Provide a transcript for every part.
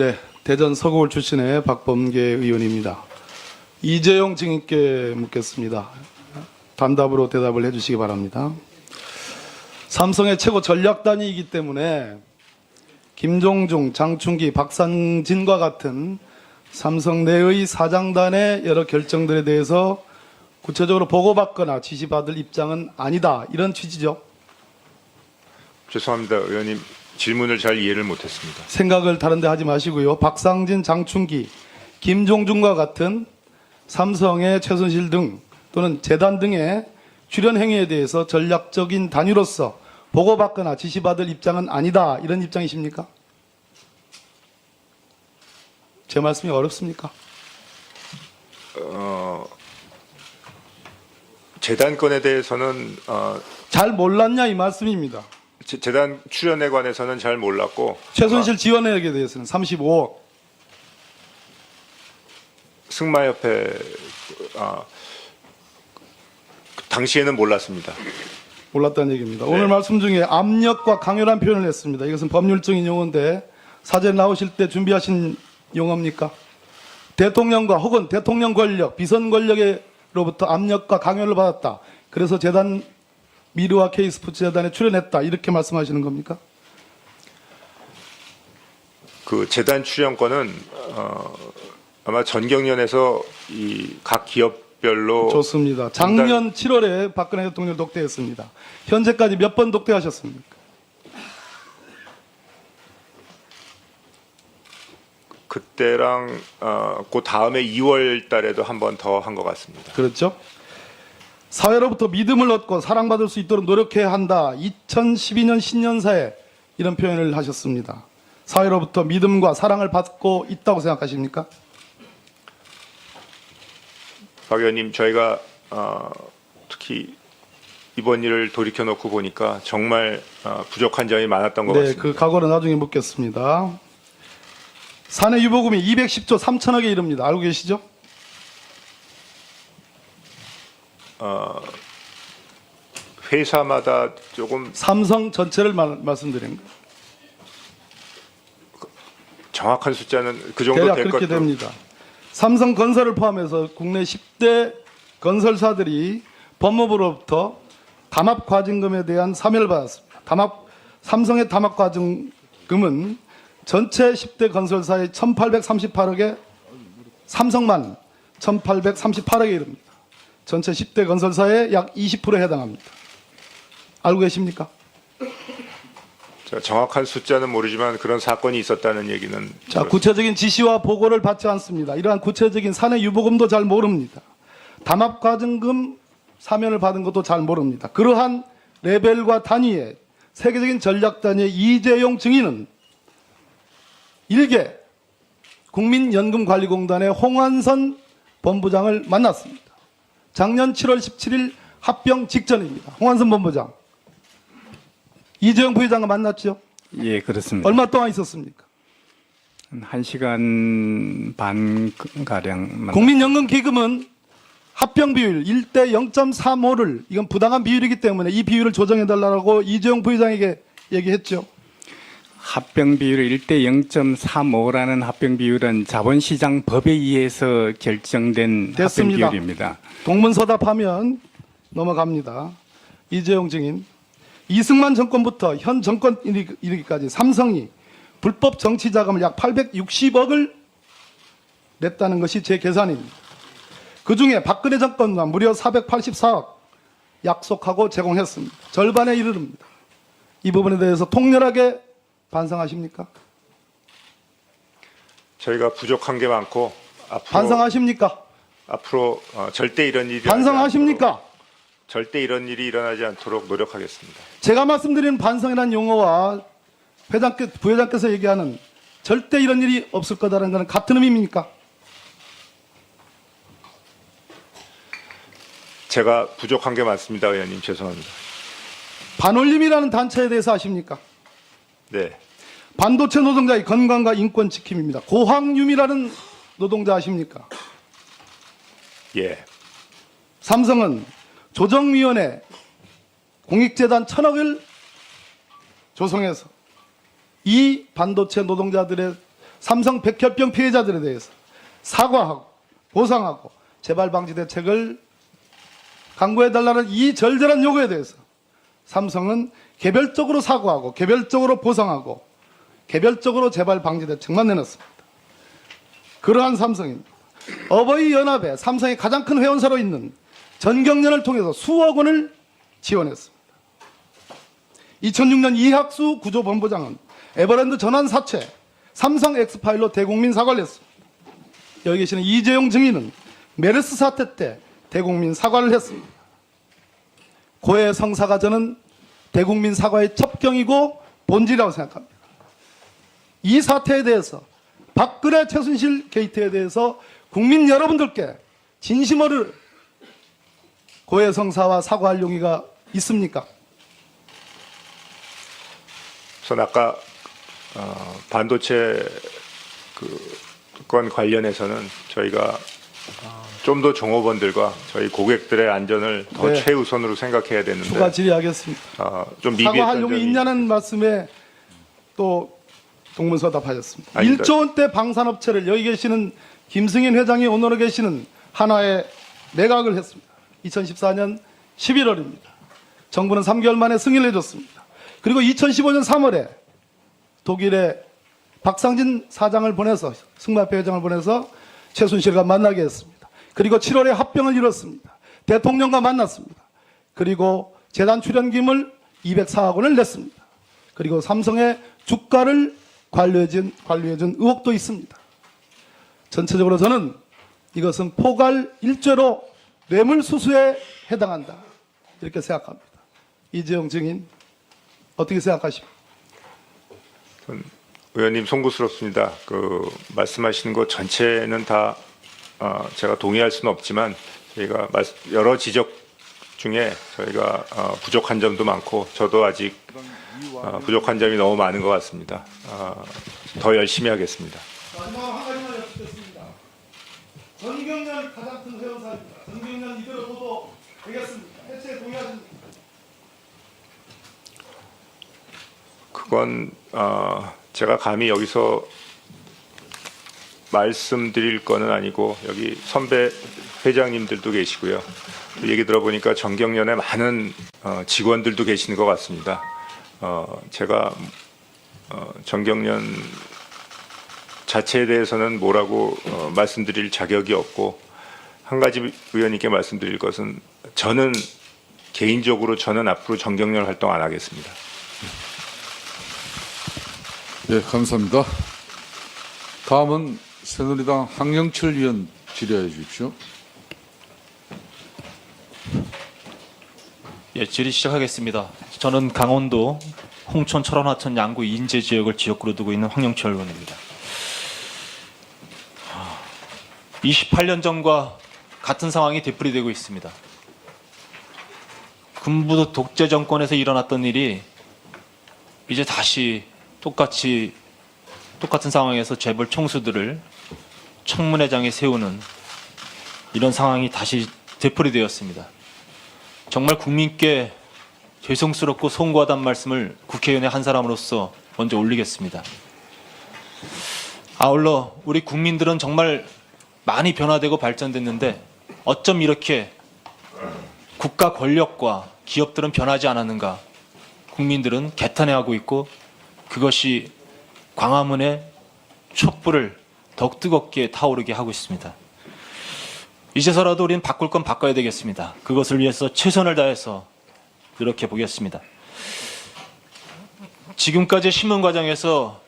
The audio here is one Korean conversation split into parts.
네, 대전 서구울 출신의 박범계 의원입니다. 이재용 증인께 묻겠습니다. 단답으로 대답을 해주시기 바랍니다. 삼성의 최고 전략단이기 때문에 김종중, 장충기, 박상진과 같은 삼성 내의 사장단의 여러 결정들에 대해서 구체적으로 보고받거나 지시받을 입장은 아니다, 이런 취지죠. 죄송합니다. 의원님, 질문을 잘 이해를 못했습니다. 생각을 다른 데 하지 마시고요. 박상진, 장충기, 김종중과 같은 삼성의 최순실 등 또는 재단 등의 출연 행위에 대해서 전략적인 단위로서 보고받거나 지시받을 입장은 아니다, 이런 입장이십니까? 제 말씀이 어렵습니까? 재단 건에 대해서는 잘 몰랐냐, 이 말씀입니다. 재단 출연에 관해서는 잘 몰랐고 최순실 지원액에 대해서는 35억. 승마협회 당시에는 몰랐습니다. 몰랐다는 얘기입니다. 네. 오늘 말씀 중에 압력과 강요란 표현을 했습니다. 이것은 법률적인 용어인데 사전 나오실 때 준비하신 용어입니까? 대통령과 혹은 대통령 권력, 비선 권력으로부터 압력과 강요를 받았다. 그래서 재단 미르와 K스포츠 재단에 출연했다, 이렇게 말씀하시는 겁니까? 그 재단 출연권은 아마 전경련에서 이 각 기업별로 좋습니다. 작년 7월에 박근혜 대통령 독대했습니다. 현재까지 몇 번 독대하셨습니까? 그때랑 그 다음에 2월 달에도 한 번 더 한 것 같습니다. 그렇죠? 사회로부터 믿음을 얻고 사랑받을 수 있도록 노력해야 한다. 2012년 신년사에 이런 표현을 하셨습니다. 사회로부터 믿음과 사랑을 받고 있다고 생각하십니까? 박 의원님, 저희가 특히 이번 일을 돌이켜놓고 보니까 정말 부족한 점이 많았던 것 네, 같습니다. 그 각오는 나중에 묻겠습니다. 사내 유보금이 210조 3천억에 이릅니다. 알고 계시죠? 회사마다 조금 삼성 전체를 말씀드린 거예요. 정확한 숫자는 그 정도 대략 될 그렇게 것도 됩니다. 삼성건설을 포함해서 국내 10대 건설사들이 법무부로부터 담합과징금에 대한 사면을 받았습니다. 삼성의 담합과징금은 전체 10대 건설사의 1,838억에 삼성만 1,838억에 이릅니다. 전체 10대 건설사의 약 20%에 해당합니다. 알고 계십니까? 정확한 숫자는 모르지만 그런 사건이 있었다는 얘기는 자, 구체적인 지시와 보고를 받지 않습니다. 이러한 구체적인 사내 유보금도 잘 모릅니다. 담합과징금 사면을 받은 것도 잘 모릅니다. 그러한 레벨과 단위의 세계적인 전략 단위의 이재용 증인은 일개 국민연금관리공단의 홍한선 본부장을 만났습니다. 작년 7월 17일 합병 직전입니다. 홍한선 본부장. 이재용 부회장과 만났죠? 예, 그렇습니다. 얼마 동안 있었습니까? 1시간 반 가량. 국민연금기금은 합병 비율 1대 0.35를 이건 부당한 비율이기 때문에 이 비율을 조정해달라고 이재용 부회장에게 얘기했죠. 합병 비율 1대 0.35라는 합병 비율은 자본시장 법에 의해서 결정된 됐습니다. 합병 비율입니다. 동문서답하면 넘어갑니다. 이재용 증인. 이승만 정권부터 현 정권 이르기까지 삼성이 불법 정치 자금을 약 860억을 냈다는 것이 제 계산입니다. 그중에 박근혜 정권과 무려 484억 약속하고 제공했습니다. 절반에 이르릅니다. 이 부분에 대해서 통렬하게 반성하십니까? 저희가 부족한 게 많고 반성하십니까? 앞으로 절대 이런 일이 반성하십니까? 절대 이런 일이 일어나지 않도록 노력하겠습니다. 제가 말씀드리는 반성이라는 용어와 부회장께서 얘기하는 절대 이런 일이 없을 거다라는 것은 같은 의미입니까? 제가 부족한 게 많습니다, 의원님. 죄송합니다. 반올림이라는 단체에 대해서 아십니까? 네, 반도체 노동자의 건강과 인권 지킴입니다. 고황유미라는 노동자 아십니까? 예, 삼성은 조정위원회 공익재단 1,000억을 조성해서 이 반도체 노동자들의 삼성 백혈병 피해자들에 대해서 사과하고 보상하고 재발 방지 대책을 강구해달라는 이 절절한 요구에 대해서 삼성은 개별적으로 사과하고 개별적으로 보상하고 개별적으로 재발 방지 대책만 내놨습니다. 그러한 삼성입니다. 어버이 연합에 삼성의 가장 큰 회원사로 있는 전경련을 통해서 수억 원을 지원했습니다. 2006년 이학수 구조본부장은 에버랜드 전환 사채 삼성 엑스파일로 대국민 사과를 했습니다. 여기 계시는 이재용 증인은 메르스 사태 때 대국민 사과를 했습니다. 고해 성사가 저는 대국민 사과의 첩경이고 본질이라고 생각합니다. 이 사태에 대해서 박근혜 최순실 게이트에 대해서 국민 여러분들께 진심으로 고해 성사와 사과할 용의가 있습니까? 우선 아까 반도체 건 관련해서는 저희가 좀 더 종업원들과 저희 고객들의 안전을 더 네. 최우선으로 생각해야 되는데 추가 질의하겠습니다. 좀 사과할 미비했던 용이 점이 있냐는 말씀에 또 동문서답하셨습니다. 아닙니다. 1조 원대 방산업체를 여기 계시는 김승인 회장이 오늘에 계시는 한화에 매각을 했습니다. 2014년 11월입니다. 정부는 3개월 만에 승인을 해줬습니다. 그리고 2015년 3월에 독일에 박상진 사장을 보내서 승마협회 회장을 보내서 최순실과 만나게 했습니다. 그리고 7월에 합병을 이뤘습니다. 대통령과 만났습니다. 그리고 재단 출연금을 204억 원을 냈습니다. 그리고 삼성의 주가를 관리해준 의혹도 있습니다. 전체적으로 저는 이것은 포괄 일죄로 뇌물수수에 해당한다. 이렇게 생각합니다. 이재용 증인 어떻게 생각하십니까? 의원님 송구스럽습니다. 말씀하시는 것 전체는 다 제가 동의할 수는 없지만 저희가 여러 지적 중에 저희가 부족한 점도 많고 저도 아직 부족한 점이 너무 많은 것 같습니다. 더 열심히 하겠습니다. 마지막 한 가지만 여쭙겠습니다. 전경련 가장 큰 회원사입니다. 전경련 이대로 둬도 되겠습니까? 해체에 동의하십니까? 그건 제가 감히 여기서 말씀드릴 거는 아니고 여기 선배 회장님들도 계시고요. 얘기 들어보니까 전경련에 많은 직원들도 계시는 것 같습니다. 제가 전경련 자체에 대해서는 뭐라고 말씀드릴 자격이 없고 한 가지 의원님께 말씀드릴 것은 저는 개인적으로 저는 앞으로 전경련 활동 안 하겠습니다. 예, 감사합니다. 다음은 새누리당 황영철 의원 질의해 주십시오. 예, 질의 시작하겠습니다. 저는 강원도 홍천, 철원, 하천, 양구, 인제 지역을 지역구로 두고 있는 황영철 의원입니다. 28년 전과 같은 상황이 되풀이되고 있습니다. 군부 독재 정권에서 일어났던 일이 이제 다시 똑같은 상황에서 재벌 총수들을 청문회장에 세우는 이런 상황이 다시 되풀이되었습니다. 정말 국민께 죄송스럽고 송구하다는 말씀을 국회의원의 한 사람으로서 먼저 올리겠습니다. 아울러 우리 국민들은 정말 많이 변화되고 발전됐는데 어쩜 이렇게 국가 권력과 기업들은 변하지 않았는가? 국민들은 개탄해하고 있고 그것이 광화문의 촛불을 더욱 뜨겁게 타오르게 하고 있습니다. 이제서라도 우리는 바꿀 건 바꿔야 되겠습니다. 그것을 위해서 최선을 다해서 노력해 보겠습니다. 지금까지 신문 과정에서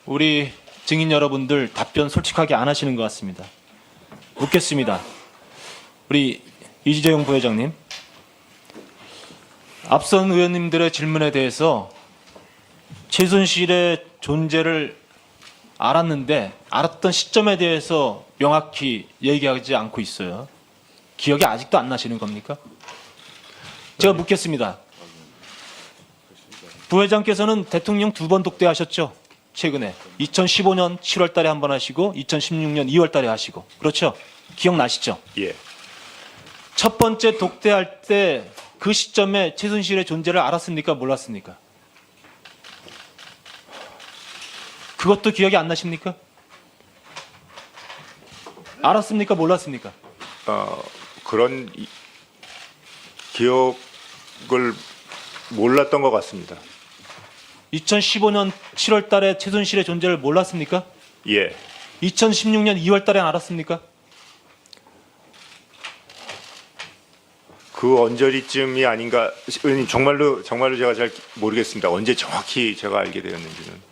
우리 증인 여러분들 답변 솔직하게 안 하시는 것 같습니다. 묻겠습니다. 우리 이재용 부회장님, 앞선 의원님들의 질문에 대해서 최순실의 존재를 알았는데 알았던 시점에 대해서 명확히 얘기하지 않고 있어요. 기억이 아직도 안 나시는 겁니까? 제가 묻겠습니다. 부회장께서는 대통령 2번 독대하셨죠? 최근에 2015년 7월 달에 한 번 하시고 2016년 2월 달에 하시고 그렇죠? 기억나시죠? 예. 첫 번째 독대할 때 그 시점에 최순실의 존재를 알았습니까? 몰랐습니까? 그것도 기억이 안 나십니까? 알았습니까? 몰랐습니까? 그런 기억을 몰랐던 것 같습니다. 2015년 7월 달에 최순실의 존재를 몰랐습니까? 예, 2016년 2월 달에 알았습니까? 그 언저리쯤이 아닌가. 의원님 정말로 제가 잘 모르겠습니다. 언제 정확히 제가 알게 되었는지는.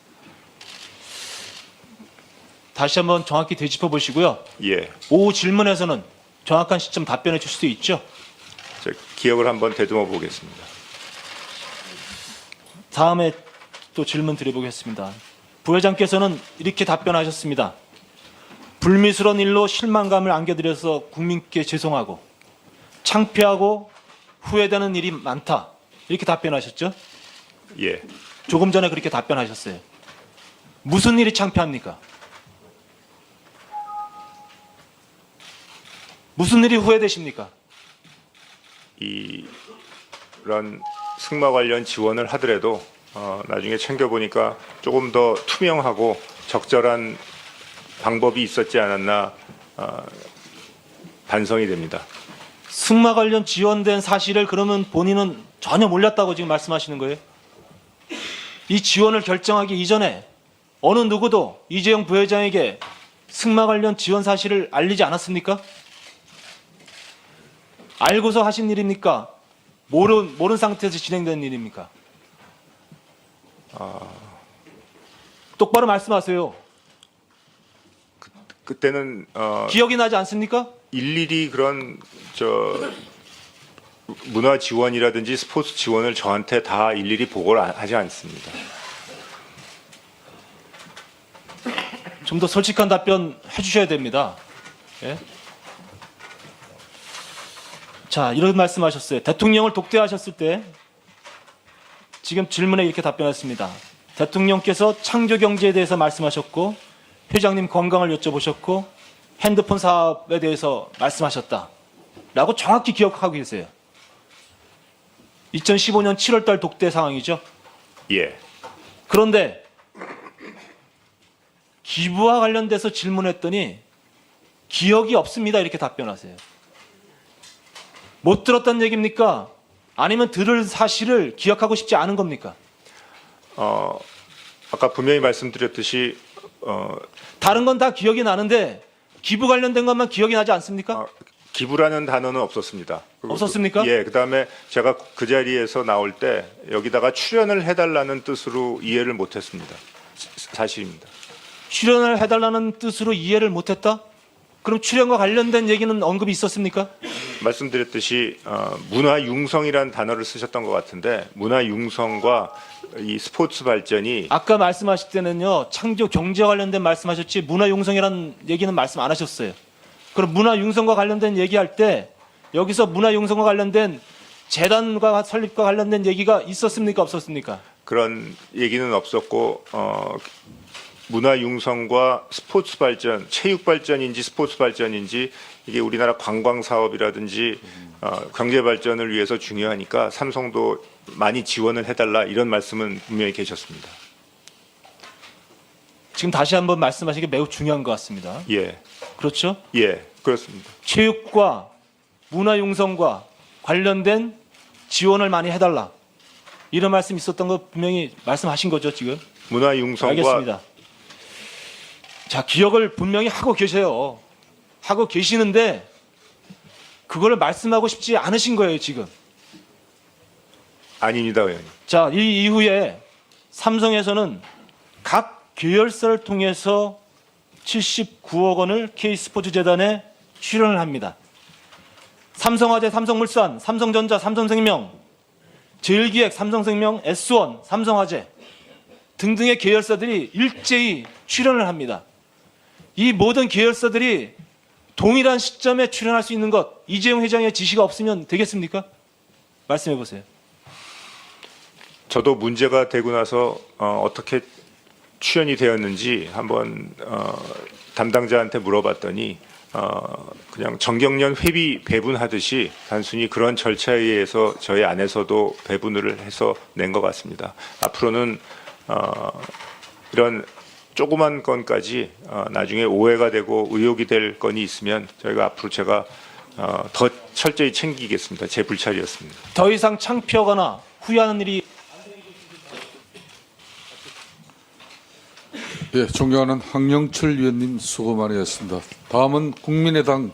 다시 한번 정확히 되짚어 보시고요. 예, 오후 질문에서는 정확한 시점 답변해 주실 수 있죠? 제 기억을 한번 되듬어 보겠습니다. 다음에 또 질문 드려보겠습니다. 부회장께서는 이렇게 답변하셨습니다. 불미스러운 일로 실망감을 안겨드려서 국민께 죄송하고 창피하고 후회되는 일이 많다. 이렇게 답변하셨죠? 예, 조금 전에 그렇게 답변하셨어요. 무슨 일이 창피합니까? 무슨 일이 후회되십니까? 이런 승마 관련 지원을 하더라도 나중에 챙겨보니까 조금 더 투명하고 적절한 방법이 있었지 않았나 반성이 됩니다. 승마 관련 지원된 사실을 그러면 본인은 전혀 몰랐다고 지금 말씀하시는 거예요? 이 지원을 결정하기 이전에 어느 누구도 이재용 부회장에게 승마 관련 지원 사실을 알리지 않았습니까? 알고서 하신 일입니까? 모른 상태에서 진행된 일입니까? 똑바로 말씀하세요. 그때는 기억이 나지 않습니까? 일일이 그런 문화 지원이라든지 스포츠 지원을 저한테 다 일일이 보고를 하지 않습니다. 좀 더 솔직한 답변 해주셔야 됩니다. 예? 자, 이런 말씀하셨어요. 대통령을 독대하셨을 때 지금 질문에 이렇게 답변했습니다. 대통령께서 창조 경제에 대해서 말씀하셨고 회장님 건강을 여쭤보셨고 핸드폰 사업에 대해서 말씀하셨다. 라고 정확히 기억하고 계세요. 2015년 7월 달 독대 상황이죠. 예, 그런데 기부와 관련돼서 질문했더니 기억이 없습니다. 이렇게 답변하세요. 못 들었다는 얘기입니까? 아니면 들을 사실을 기억하고 싶지 않은 겁니까? 아까 분명히 말씀드렸듯이 다른 건 다 기억이 나는데 기부 관련된 것만 기억이 나지 않습니까? 기부라는 단어는 없었습니다. 없었습니까? 예, 그다음에 제가 그 자리에서 나올 때 여기다가 출연을 해달라는 뜻으로 이해를 못했습니다. 사실입니다. 출연을 해달라는 뜻으로 이해를 못했다? 그럼 출연과 관련된 얘기는 언급이 있었습니까? 말씀드렸듯이 문화융성이라는 단어를 쓰셨던 것 같은데 문화융성과 이 스포츠 발전이 아까 말씀하실 때는요, 창조 경제와 관련된 말씀하셨지 문화융성이라는 얘기는 말씀 안 하셨어요. 그럼 문화융성과 관련된 얘기할 때 여기서 문화융성과 관련된 재단과 설립과 관련된 얘기가 있었습니까? 없었습니까? 그런 얘기는 없었고 문화융성과 스포츠 발전, 체육 발전인지 스포츠 발전인지 이게 우리나라 관광 사업이라든지 경제 발전을 위해서 중요하니까 삼성도 많이 지원을 해달라 이런 말씀은 분명히 계셨습니다. 지금 다시 한번 말씀하시기 매우 중요한 것 같습니다. 예, 그렇죠? 예, 그렇습니다. 체육과 문화융성과 관련된 지원을 많이 해달라. 이런 말씀 있었던 거 분명히 말씀하신 거죠, 지금? 문화융성과 알겠습니다. 자, 기억을 분명히 하고 계세요. 하고 계시는데 그걸 말씀하고 싶지 않으신 거예요, 지금. 아닙니다, 의원님. 자, 이 이후에 삼성에서는 각 계열사를 통해서 79억 원을 K스포츠재단에 출연을 합니다. 삼성화재, 삼성물산, 삼성전자, 삼성생명, 제일기획, 삼성생명, S1, 삼성화재 등등의 계열사들이 일제히 출연을 합니다. 이 모든 계열사들이 동일한 시점에 출연할 수 있는 것, 이재용 회장의 지시가 없으면 되겠습니까? 말씀해 보세요. 저도 문제가 되고 나서 어떻게 출연이 되었는지 한번 담당자한테 물어봤더니 그냥 정경련 회비 배분하듯이 단순히 그런 절차에 의해서 저희 안에서도 배분을 해서 낸 것 같습니다. 앞으로는 이런 조그만 건까지 나중에 오해가 되고 의혹이 될 건이 있으면 저희가 앞으로 제가 더 철저히 챙기겠습니다. 제 불찰이었습니다. 더 이상 창피하거나 후회하는 일이 예, 존경하는 황영철 위원님 수고 많이 했습니다. 다음은 국민의당